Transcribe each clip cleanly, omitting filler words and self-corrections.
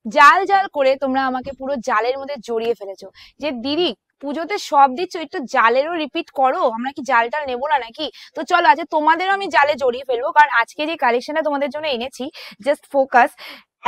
জাল জাল করে তোমরা আমাকে পুরো জালের মধ্যে জড়িয়ে ফেলেছো যে দিদি পুজোতে সব দিচ্ছ, একটু জালেরও রিপিট করো, আমরা কি জাল টাল নেবো না নাকি? তো চলো আজকে তোমাদেরও আমি জালে জড়িয়ে ফেলবো, কারণ আজকে যে কালেকশনটা তোমাদের জন্য এনেছি, জাস্ট ফোকাস,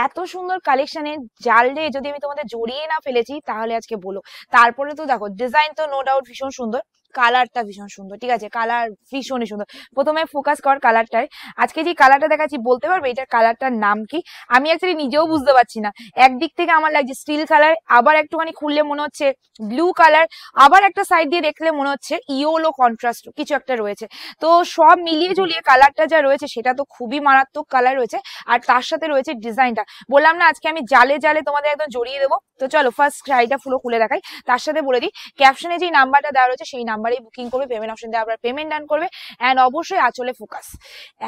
এত সুন্দর কালেকশনের জাল দিয়ে যদি আমি তোমাদের জড়িয়ে না ফেলেছি তাহলে আজকে বলো। তারপরে তো দেখো ডিজাইন তো নো ডাউট ভীষণ সুন্দর, কালারটা ভীষণ সুন্দর, ঠিক আছে, কালার ভীষণই সুন্দর। প্রথমে ফোকাস কর কালারটায়। আজকে যে কালারটা দেখাচ্ছি বলতে পারবে এটার কালারটার নাম কি? আমি অ্যাকচুয়ালি নিজেও বুঝতে পারছি না। একদিক থেকে আমার লাগছে স্টিল কালার, আবার একটুখানি খুললে মনে হচ্ছে ব্লু কালার, আবার একটা সাইড দিয়ে দেখলে মনে হচ্ছে ইয়েলো কন্ট্রাস্ট কিছু একটা রয়েছে। তো সব মিলিয়ে ঝুলিয়ে কালারটা যা রয়েছে সেটা তো খুবই মারাত্মক কালার রয়েছে। আর তার সাথে রয়েছে ডিজাইনটা, বললাম না আজকে আমি জালে জালে তোমাদের একদম জড়িয়ে দেবো। তো চলো ফার্স্ট শাড়িটা পুরো খুলে দেখাই। তার সাথে বলে দিই ক্যাপশনে যে নাম্বারটা দেওয়া রয়েছে সেই নাম্বারেই বুকিং করবে, পেমেন্ট অপশন দেওয়ার পর পেমেন্ট ডান করবে। এন্ড অবশ্যই আঁচলে ফোকাস।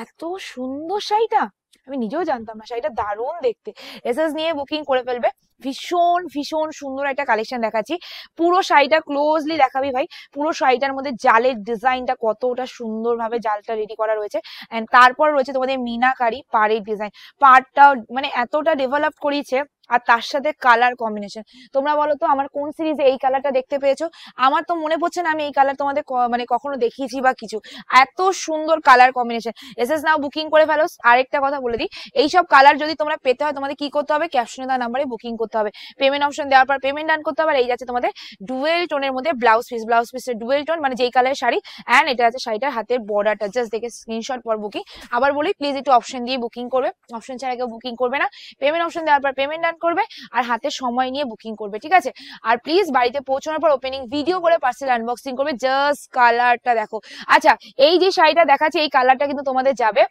এত সুন্দর শাড়িটা, আমি নিজেও জানতাম না, শাড়িটা দারুণ দেখতে। এসএস নিয়ে বুকিং করে ফেলবে। ভীষণ ভীষণ সুন্দর একটা কালেকশন দেখাচ্ছি, পুরো শাড়িটা ক্লোজলি দেখাবি ভাই। পুরো শাড়িটার মধ্যে জালের ডিজাইনটা কতটা সুন্দরভাবে জালটা রেডি করা রয়েছে। এন্ড তারপর রয়েছে তোমাদের মিনাকারি পাড়ের ডিজাইন, পাড়টাও মানে এতটা ডেভেলপ করিয়েছে। আর তার সাথে কালার কম্বিনেশন, তোমরা বলো তো আমার কোন সিরিজে এই কালারটা দেখতে পেয়েছো? আমার তো মনে পড়ছে না আমি এই কালার তোমাদের মানে কখনো দেখিয়েছি বা কিছু। এত সুন্দর কালার কম্বিনেশন। এসএস নাও বুকিং করে ফেলো। আরেকটা কথা বলে দিই, এইসব কালার যদি তোমরা পেতে হয় তোমাদের কি করতে হবে, ক্যাপশনে দেওয়া নাম্বারে বুকিং করতে হবে, পেমেন্ট অপশন দেওয়ার পর পেমেন্ট ডান করতে হবে। আর এই যাচ্ছে তোমাদের ডুয়েল টোনের মধ্যে ব্লাউজ পিস, ব্লাউজ পিসের ডুয়েল টোন মানে যেই কালারের শাড়ি। এন্ড এটা আছে শাড়িটার হাতের বর্ডারটা, জাস্ট দেখে স্ক্রিনশট পর বুকিং। আবার বলি প্লিজ একটু অপশন দিয়ে বুকিং করবে, অপশন ছাড়া কেউ বুকিং করবে না। পেমেন্ট অপশন দেওয়ার পর পেমেন্ট ডান করবে আর হাতে সময় নিয়ে বুকিং করবে, ঠিক আছে? আর প্লিজ বাড়িতে পৌঁছানোর পর ওপেনিং ভিডিও করে পার্সেল আনবক্সিং করবে। জাস্ট কালারটা দেখো। আচ্ছা, এই যে শাড়িটা দেখাচ্ছে এই কালারটা কিন্তু তোমাদের যাবে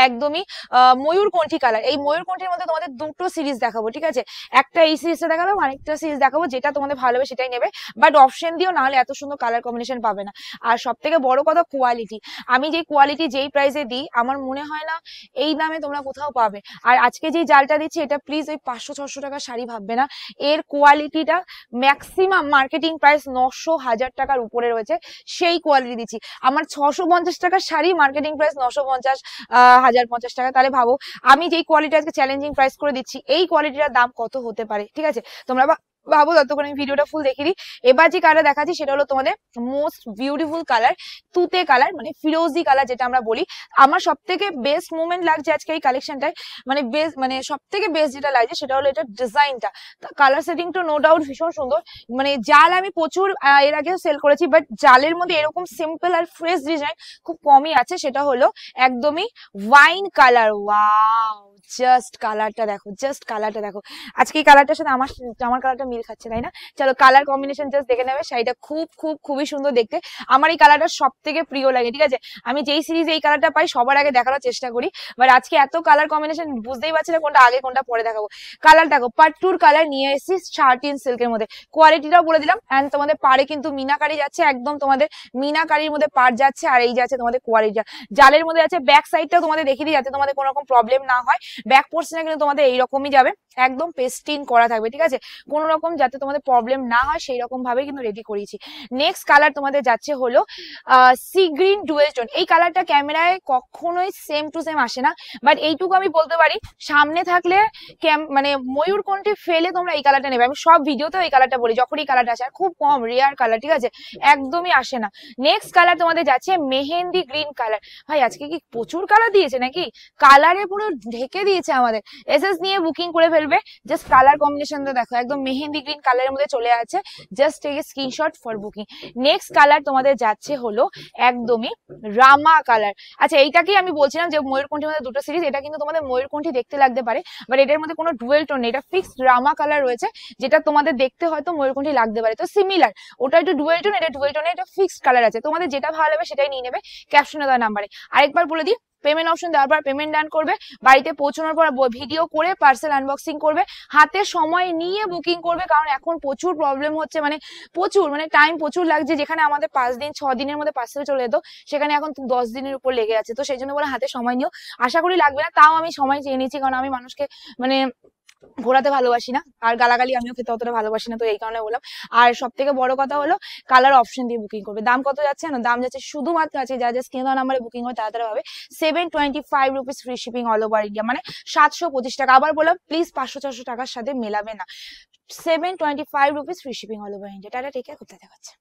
একদমই ময়ূরকণ্ঠী কালার। এই ময়ূরকণ্ঠীর মধ্যে তোমাদের দুটো সিরিজ দেখাবো, ঠিক আছে? একটা এই সিরিজটা দেখাবো, আরেকটা সিরিজ দেখাবো, যেটা তোমাদের ভালো হবে সেটাই নেবে। বাট অপশন দিও, না হলে এত সুন্দর কালার কম্বিনেশন পাবে না। আর সব থেকে বড় কথা কোয়ালিটি, আমি যে কোয়ালিটি যেই প্রাইসে দিই আমার মনে হয় না এই দামে তোমরা কোথাও পাবে। আর আজকে যে জালটা দিচ্ছি এটা প্লিজ ওই 500-600 টাকার শাড়ি ভাববে না। এর কোয়ালিটিটা ম্যাক্সিমাম মার্কেটিং প্রাইস 900-1000 টাকার উপরে রয়েছে, সেই কোয়ালিটি দিচ্ছি। আমার 650 টাকার শাড়ি মার্কেটিং প্রাইস 950 1050 টাকা। তাহলে ভাবো আমি যেই কোয়ালিটি আজকে চ্যালেঞ্জিং প্রাইস করে দিচ্ছি এই কোয়ালিটির দাম কত হতে পারে, ঠিক আছে? তোমরা ভাবো, ততক্ষণ আমি ভিডিওটা ফুল দেখিয়ে দিই। এবার যে কালার দেখাচ্ছি সেটা হলো তোমাদের মোস্ট বিউটিফুল কালার, তুতে কালার মানে ফিরোজি কালার যেটা আমরা বলি। আমার সব থেকে বেস্ট মুভমেন্ট লাগছে আজকে এই কালেকশনটায়, মানে বেস্ট মানে সব থেকে বেস্ট যেটা লাগছে সেটা হলো এটা ডিজাইনটা, কালার সেটিং তো নো ডাউট ভীষণ সুন্দর। মানে জাল আমি প্রচুর এর আগে সেল করেছি, বাট জালের মধ্যে এরকম সিম্পল আর ফ্রেশ ডিজাইন খুব কমই আছে। সেটা হলো একদমই ওয়াইন কালার। ওয়াও, জাস্ট কালারটা দেখো, জাস্ট কালারটা দেখো। আজকে এই কালারটার সাথে আমার আমার কালারটা মিল খাচ্ছে, তাই না? চলো কালার কম্বিনেশন জাস্ট দেখে নেবে। শাড়িটা খুব খুব খুবই সুন্দর দেখতে, আমার এই কালারটা সব থেকে প্রিয় লাগে, ঠিক আছে? আমি যেই সিরিজে এই কালারটা পাই সবার আগে দেখানোর চেষ্টা করি, বাট আজকে এত কালার কম্বিনেশন বুঝতেই পারছি না কোনটা আগে কোনটা পরে দেখাবো। কালার দেখো, পাট্টুর কালার নিয়ে এসেছি শার্টিন সিল্কের মধ্যে, কোয়ালিটিটাও বলে দিলাম। এন্ড তোমাদের পাড়ে কিন্তু মিনাকারি যাচ্ছে, একদম তোমাদের মিনাকারির মধ্যে পাড় যাচ্ছে। আর এই যাচ্ছে তোমাদের কোয়ালিটিটা জালের মধ্যে আছে। ব্যাক সাইডটাও তোমাদের দেখিয়ে দিই যাতে তোমাদের কোনো রকম প্রবলেম না হয়। ব্যাক পোর্শনে কিন্তু তোমাদের এইরকমই যাবে, একদম পেস্টিন করা থাকবে, ঠিক আছে? কোন রকম যাতে তোমাদের প্রবলেম না হয় সেই রকম ভাবে কিন্তু রেডি করিয়েছি। নেক্সট কালার তোমাদের যাচ্ছে হলো সি গ্রিন ডুয়েল টোন। এই কালারটা ক্যামেরায় কখনোই সেম টু সেম আসে না, বাট এইটুকু আমি বলতে পারি সামনে থাকলে মানে ময়ূরকণ্ঠী ফেলে তোমরা এই কালারটা নেবে। আমি সব ভিডিওতেও এই কালারটা বলি যখন এই কালারটা আসে, আর খুব কম রেয়ার কালার, ঠিক আছে? একদমই আসে না। নেক্সট কালার তোমাদের যাচ্ছে মেহেন্দি গ্রিন কালার। ভাই আজকে কি প্রচুর কালার দিয়েছে নাকি? কালারে পুরো ঢেকে দিয়েছে আমাদের। এসএস নিয়ে বুকিং করে ফেলবে। জাস্ট কালার কম্বিনেশনটা দেখো, একদম মেহেন্দি গ্রিন কালারের মধ্যে চলে আছে। Just take a screenshot for booking. Next colour তোমাদের যাচ্ছে হলো একদমই রামা কালার। আচ্ছা, এইটাকেই আমি বলছিলাম যে ময়ূরকণ্ঠীর মধ্যে দুটো সিরিজ, এটা কিন্তু তোমাদের ময়ূরকণ্ঠী দেখতে লাগতে পারে, বাট এটার মধ্যে কোনো ডুয়েল টোন নেই, এটা ফিক্সড রামা কালার রয়েছে, যেটা তোমাদের দেখতে হয়তো ময়ূরকণ্ঠী লাগতে পারে। তো সিমিলার, ওটা একটু ডুয়েল টোন, এটা ডুয়েল টোনে, এটা ফিক্সড কালার আছে। তোমাদের যেটা ভালো লাগবে সেটাই নিয়ে নেবে, ক্যাপশনে দেওয়া নাম্বারে। আরেকবার বলে দিই, পেমেন্ট অপশন দেওয়ার পর পেমেন্ট ডান করবে, বাড়িতে পৌঁছানোর পর ভিডিও করে পার্সেল আনবক্সিং করবে, হাতে সময় নিয়ে বুকিং করবে। কারণ এখন প্রচুর প্রবলেম হচ্ছে, মানে প্রচুর মানে টাইম প্রচুর লাগছে। যেখানে আমাদের 5-6 দিনের মধ্যে পার্সেল চলে যেত, সেখানে এখন 10 দিনের উপর লেগে আছে। তো সেই জন্য বলে হাতে সময় নিও, আশা করি লাগবে না, তাও আমি সময় চেয়ে নিচ্ছি কারণ আমি মানুষকে মানে ঘোরাতে ভালোবাসি না, আর গালাগালি আমিও খেতে অতটা ভালোবাসি না, তো এই কারণে বললাম। আর সব থেকে বড় কথা হলো কালার অপশন দিয়ে বুকিং করবে। দাম কত যাচ্ছে না, দাম যাচ্ছে শুধুমাত্র আছে যা যা স্ক্রিন নাম্বারে বুকিং হয় তাড়াতাড়ি হবে 725 rupees, free shipping all over India, মানে 725 টাকা। আবার বললাম প্লিজ 500-400 টাকার সাথে মেলাবে না। 725 rupees, free shipping all over India. Tata, take care, কোথায় দেখাচ্ছে।